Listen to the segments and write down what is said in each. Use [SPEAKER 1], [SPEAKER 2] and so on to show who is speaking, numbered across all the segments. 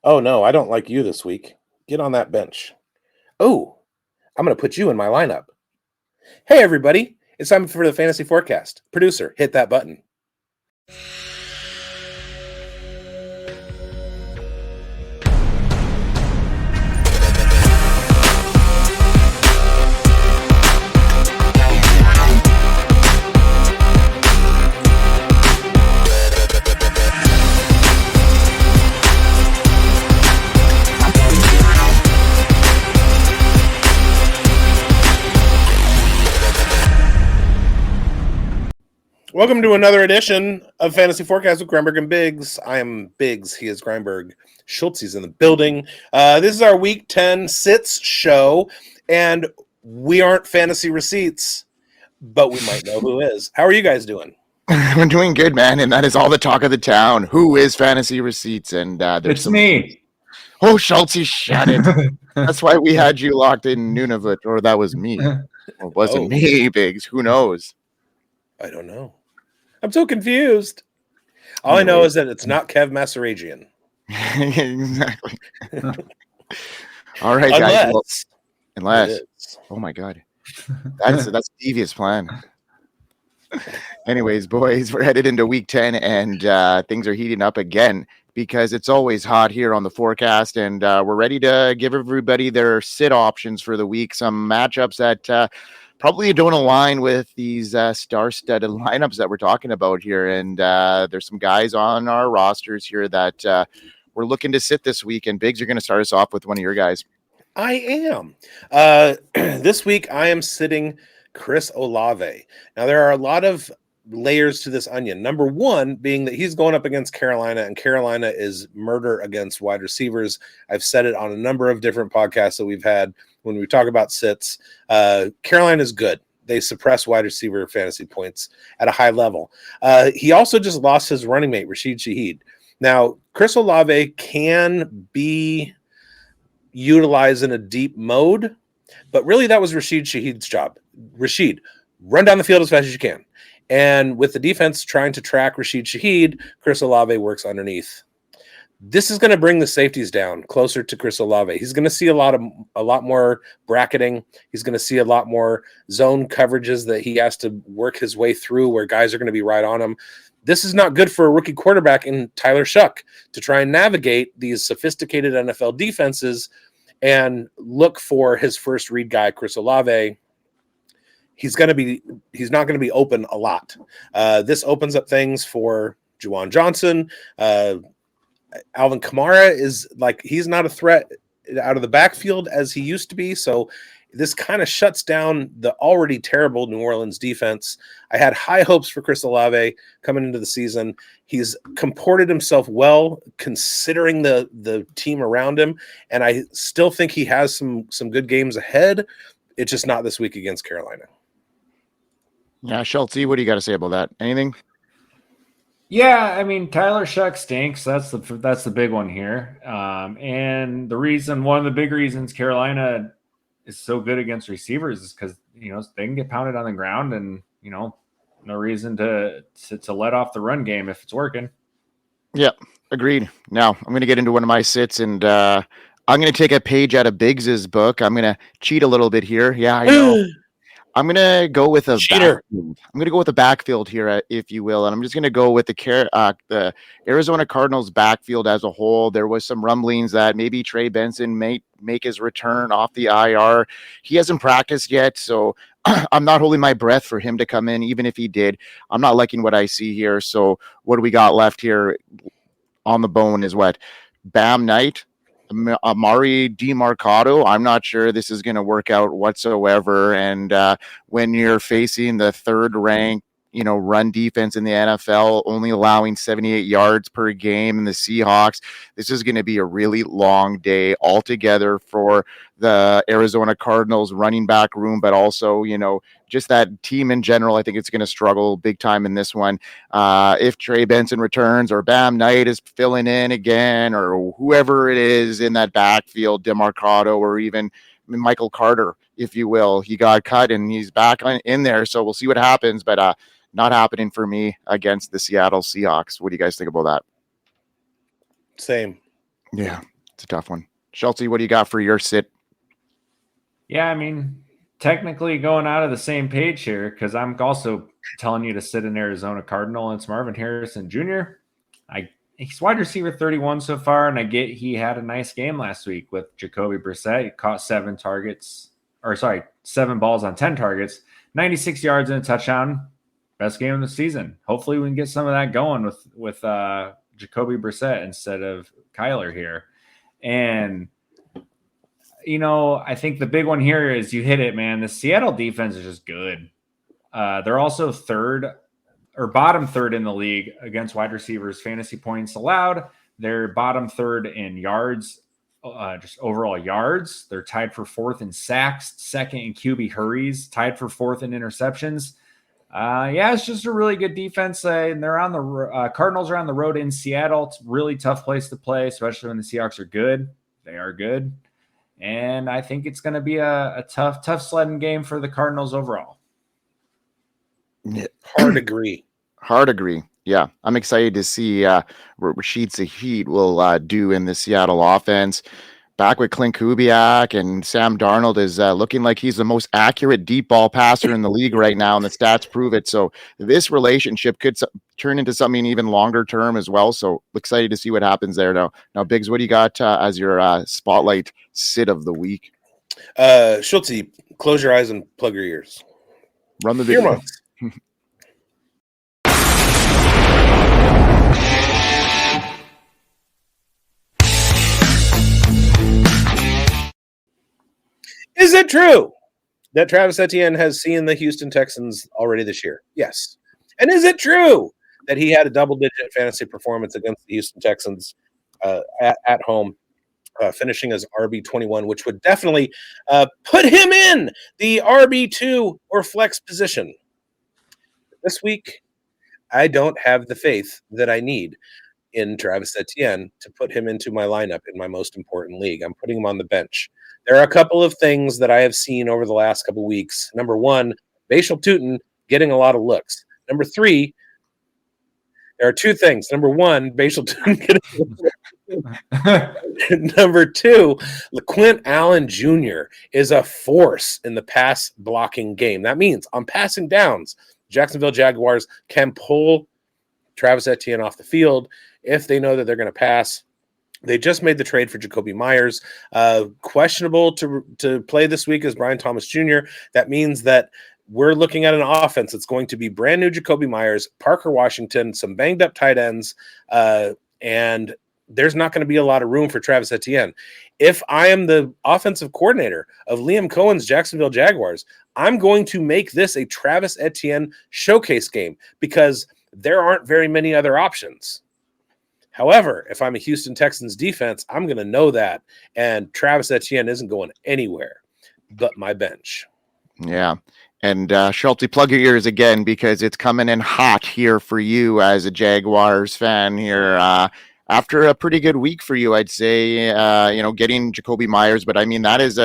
[SPEAKER 1] Oh, no, I don't like you this week. Get on that bench. Oh, I'm going to put you in my lineup. Hey, everybody. It's time for the Fantasy Forecast. Producer, hit that button. Welcome to another edition of Fantasy Forecast with Grindberg and bigz. I am bigz. He is Grindberg. Schultzy's in the building. This is our Week 10 Sits show, and we aren't fantasy receipts, but we might know who is. How are you guys doing?
[SPEAKER 2] We're doing good, man, and that is all the talk of the town. Who is fantasy receipts? And
[SPEAKER 3] it's me.
[SPEAKER 2] Oh, Schultzy, shut it. That's why we had you locked in Nunavut, or that was me. Or was it me, bigz? Who knows?
[SPEAKER 1] I don't know. I'm so confused. All I know is that it's not Kev Massaragian.
[SPEAKER 2] Exactly. All right, guys. Unless oh my God, that's a devious plan. Anyways, boys, we're headed into Week 10, and things are heating up again because it's always hot here on the forecast, and we're ready to give everybody their sit options for the week. Some matchups that probably don't align with these star-studded lineups that we're talking about here. And there's some guys on our rosters here that we're looking to sit this week. And bigz, you're going to start us off with one of your guys.
[SPEAKER 1] I am. This week, I am sitting Chris Olave. Now, there are a lot of layers to this onion. Number one being that he's going up against Carolina, and Carolina is murder against wide receivers. I've said it on a number of different podcasts that we've had when we talk about sits. Carolina is good. They suppress wide receiver fantasy points at a high level. He also just lost his running mate, Rashid Shaheed. Now, Chris Olave can be utilized in a deep mode, but really that was Rashid Shaheed's job. Rashid, run down the field as fast as you can. And with the defense trying to track Rashid Shaheed, Chris Olave works underneath. This is going to bring the safeties down closer to Chris Olave. He's going to see a lot more bracketing. He's going to see a lot more zone coverages that he has to work his way through where guys are going to be right on him. This is not good for a rookie quarterback in Tyler Shuck to try and navigate these sophisticated NFL defenses and look for his first read guy, Chris Olave. He's not going to be open a lot. This opens up things for Juwan Johnson. Alvin Kamara is he's not a threat out of the backfield as he used to be. So this kind of shuts down the already terrible New Orleans defense. I had high hopes for Chris Olave coming into the season. He's comported himself well considering the team around him. And I still think he has some good games ahead. It's just not this week against Carolina.
[SPEAKER 2] Yeah, Schultzy, what do you got to say about that? Anything?
[SPEAKER 3] Yeah, I mean, Tyler Shuck stinks. That's the big one here. And one of the big reasons Carolina is so good against receivers is because, they can get pounded on the ground and, no reason to let off the run game if it's working. Yeah,
[SPEAKER 2] agreed. Now I'm going to get into one of my sits, and I'm going to take a page out of bigz's book. I'm going to cheat a little bit here. Yeah, I know. I'm going to go with a backfield. I'm going to go with the backfield here, if you will. And I'm just going to go with the Arizona Cardinals backfield as a whole. There was some rumblings that maybe Trey Benson may make his return off the IR. He hasn't practiced yet, so I'm not holding my breath for him to come in. Even if he did, I'm not liking what I see here. So what do we got left here on the bone is what? Bam Knight, Amari DeMarcado. I'm not sure this is going to work out whatsoever. And when you're facing the third ranked, run defense in the NFL, only allowing 78 yards per game in the Seahawks, this is going to be a really long day altogether for the Arizona Cardinals running back room, but also, just that team in general. I think it's going to struggle big time in this one. If Trey Benson returns or Bam Knight is filling in again, or whoever it is in that backfield, DeMarcado or even Michael Carter, if you will, he got cut and he's back in there. So we'll see what happens, but not happening for me against the Seattle Seahawks. What do you guys think about that?
[SPEAKER 1] Same.
[SPEAKER 2] Yeah. It's a tough one. Schultzy, what do you got for your sit?
[SPEAKER 3] Yeah, I mean, technically going out of the same page here because I'm also telling you to sit an Arizona Cardinal, and it's Marvin Harrison Jr. He's wide receiver 31 so far, and I get he had a nice game last week with Jacoby Brissett. He caught 7 balls on 10 targets, 96 yards and a touchdown. Best game of the season. Hopefully we can get some of that going with Jacoby Brissett instead of Kyler here. And I think the big one here is you hit it, man. The Seattle defense is just good. They're also bottom third in the league against wide receivers fantasy points allowed. They're bottom third in yards, just overall yards. They're tied for 4th in sacks, 2nd in QB hurries, tied for 4th in interceptions. It's just a really good defense. And they're on the Cardinals are on the road in Seattle. It's a really tough place to play, especially when the Seahawks are good. They are good. And I think it's going to be a tough sledding game for the Cardinals overall.
[SPEAKER 1] Hard agree.
[SPEAKER 2] Yeah, I'm excited to see what Rashid Shaheed will do in the Seattle offense. Back with Clint Kubiak, and Sam Darnold is looking like he's the most accurate deep ball passer in the league right now, and the stats prove it. So this relationship could turn into something even longer term as well. So excited to see what happens there. Now, Biggs, what do you got as your spotlight sit of the week?
[SPEAKER 1] Schultzy, close your eyes and plug your ears.
[SPEAKER 2] Run the video.
[SPEAKER 1] Is it true that Travis Etienne has seen the Houston Texans already this year? Yes. And is it true that he had a double-digit fantasy performance against the Houston Texans at home, finishing as RB21, which would definitely put him in the RB2 or flex position? This week, I don't have the faith that I need in Travis Etienne to put him into my lineup in my most important league. I'm putting him on the bench. There are a couple of things that I have seen over the last couple of weeks. Number 1, Bashal Tutin getting a lot of looks. Number 3, there are 2 things. Number 1, Bashal Tutin getting Number 2, LaQuint Allen Jr. is a force in the pass blocking game. That means on passing downs, Jacksonville Jaguars can pull Travis Etienne off the field if they know that they're going to pass. They just made the trade for Jacoby Myers. Questionable to play this week is Brian Thomas Jr. That means that we're looking at an offense that's going to be brand new Jacoby Myers, Parker Washington, some banged up tight ends, and there's not going to be a lot of room for Travis Etienne. If I am the offensive coordinator of Liam Cohen's Jacksonville Jaguars, I'm going to make this a Travis Etienne showcase game because there aren't very many other options. However, if I'm a Houston Texans defense, I'm going to know that, and Travis Etienne isn't going anywhere but my bench.
[SPEAKER 2] Yeah. And Schultzy, plug your ears again because it's coming in hot here for you as a Jaguars fan here. After a pretty good week for you, I'd say, getting Jacoby Myers, but I mean, that is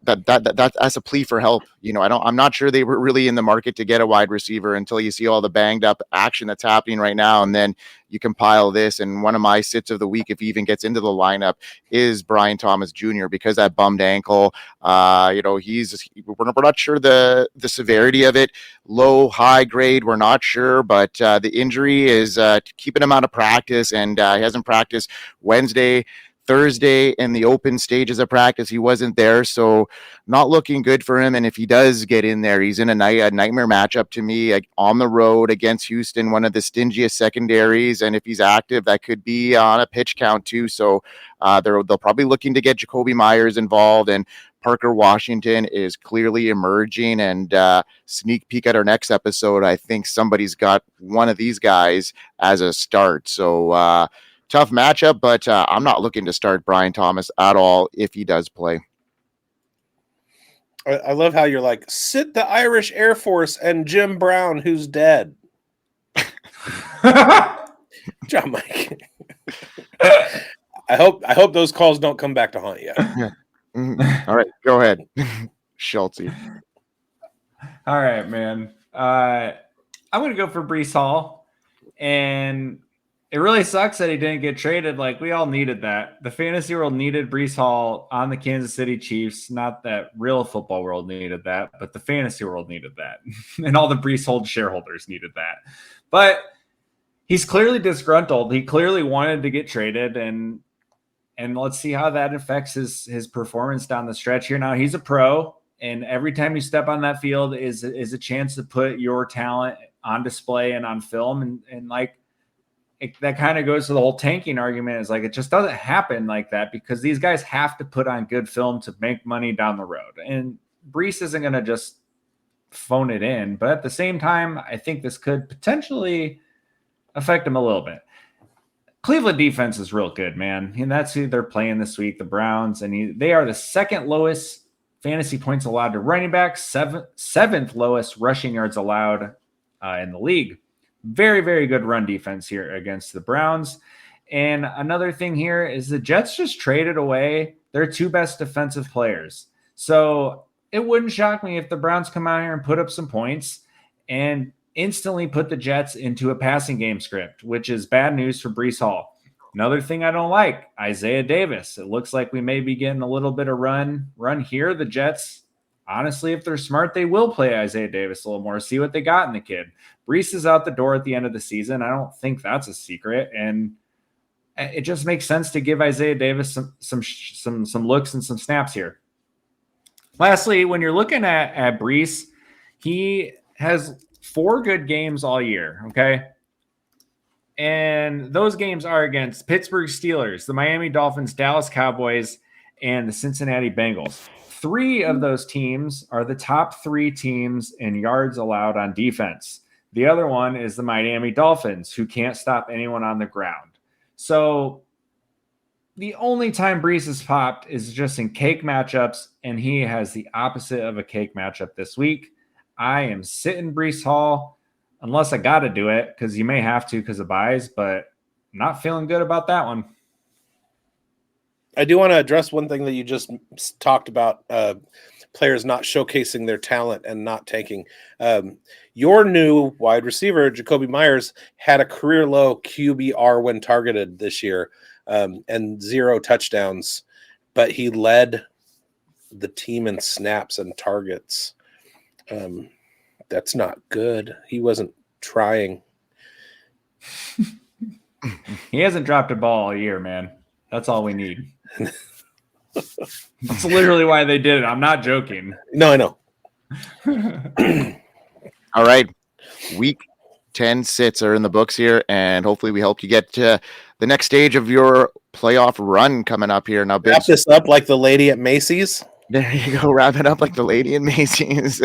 [SPEAKER 2] that's a plea for help. I'm not sure they were really in the market to get a wide receiver until you see all the banged up action that's happening right now. And then you compile this, and one of my sits of the week, if he even gets into the lineup, is Brian Thomas Jr. because that bummed ankle, we're not sure the severity of it, low, high grade. We're not sure, but the injury is keeping him out of practice, and he hasn't practiced Wednesday, Thursday in the open stages of practice. He wasn't there, so not looking good for him. And if he does get in there, he's in a nightmare matchup to me, on the road against Houston, one of the stingiest secondaries. And if he's active, that could be on a pitch count too. So they'll probably looking to get Jacoby Myers involved, and Parker Washington is clearly emerging. And sneak peek at our next episode, I think somebody's got one of these guys as a start. So tough matchup, but I'm not looking to start Brian Thomas at all if he does play.
[SPEAKER 1] I love how you're like, sit the Irish Air Force and Jim Brown, who's dead. John Mike. I hope those calls don't come back to haunt you.
[SPEAKER 2] All right, go ahead. Schultzy.
[SPEAKER 3] All right, man. I'm going to go for Breece Hall. And It really sucks that he didn't get traded. Like, we all needed that. The fantasy world needed Breece Hall on the Kansas City Chiefs. Not that real football world needed that, but the fantasy world needed that. And all the Breece Hall shareholders needed that. But he's clearly disgruntled. He clearly wanted to get traded, and let's see how that affects his performance down the stretch here. Now, he's a pro, and every time you step on that field is a chance to put your talent on display and on film. And like, that kind of goes to the whole tanking argument. Is like, it just doesn't happen like that because these guys have to put on good film to make money down the road. And Breece isn't going to just phone it in. But at the same time, I think this could potentially affect him a little bit. Cleveland defense is real good, man. And that's who they're playing this week, the Browns. And they are the second lowest fantasy points allowed to running backs, seventh lowest rushing yards allowed in the league. Very, very good run defense here against the Browns. And another thing here is the Jets just traded away their two best defensive players. So it wouldn't shock me if the Browns come out here and put up some points and instantly put the Jets into a passing game script, which is bad news for Breece Hall. Another thing I don't like, Isaiah Davis. It looks like we may be getting a little bit of run here. The Jets, honestly, if they're smart, they will play Isaiah Davis a little more, see what they got in the kid. Breece is out the door at the end of the season. I don't think that's a secret. And it just makes sense to give Isaiah Davis some looks and some snaps here. Lastly, when you're looking at Breece, he has 4 good games all year, okay? And those games are against Pittsburgh Steelers, the Miami Dolphins, Dallas Cowboys, and the Cincinnati Bengals. 3 of those teams are the top 3 teams in yards allowed on defense. The other one is the Miami Dolphins, who can't stop anyone on the ground. So the only time Breece has popped is just in cake matchups, and he has the opposite of a cake matchup this week. I am sitting Breece Hall unless I got to do it, because you may have to because of buys, but not feeling good about that one.
[SPEAKER 1] I do want to address one thing that you just talked about, players not showcasing their talent and not tanking. Your new wide receiver, Jacoby Myers, had a career low QBR when targeted this year, and 0 touchdowns, but he led the team in snaps and targets. That's not good. He wasn't trying.
[SPEAKER 3] He hasn't dropped a ball all year, man. That's all we need. That's literally why they did it. I'm not joking.
[SPEAKER 1] No, I know.
[SPEAKER 2] All right. Week 10 sits are in the books here, and hopefully we help you get to the next stage of your playoff run coming up here. Now,
[SPEAKER 1] wrap this up like the lady at Macy's.
[SPEAKER 2] There you go. Wrap it up like the lady in Macy's.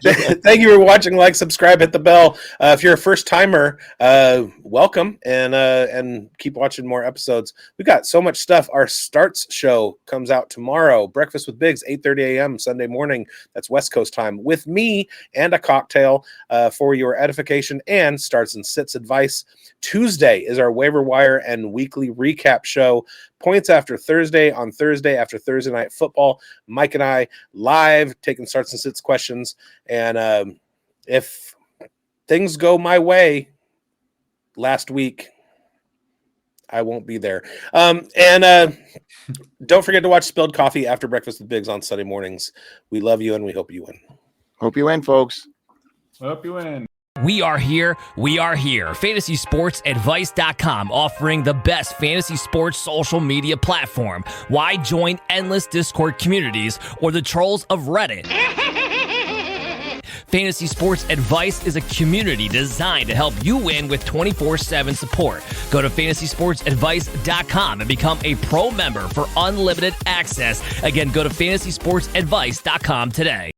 [SPEAKER 1] Thank you for watching. Like, subscribe, hit the bell. If you're a first timer, welcome, and keep watching more episodes. We've got so much stuff. Our Starts show comes out tomorrow. Breakfast with Biggs, 8:30 a.m. Sunday morning. That's West Coast time, with me and a cocktail for your edification and starts and sits advice. Tuesday is our waiver wire and weekly recap show. Points after Thursday on Thursday after Thursday night football. Mike and I live taking starts and sits questions. And if things go my way last week, I won't be there. Don't forget to watch Spilled Coffee after Breakfast with Biggs on Sunday mornings. We love you and we hope you win.
[SPEAKER 2] Hope you win, folks.
[SPEAKER 3] Hope you win.
[SPEAKER 4] We are here. We are here. FantasySportsAdvice.com, offering the best fantasy sports social media platform. Why join endless Discord communities or the trolls of Reddit? Fantasy Sports Advice is a community designed to help you win with 24/7 support. Go to FantasySportsAdvice.com and become a pro member for unlimited access. Again, go to FantasySportsAdvice.com today.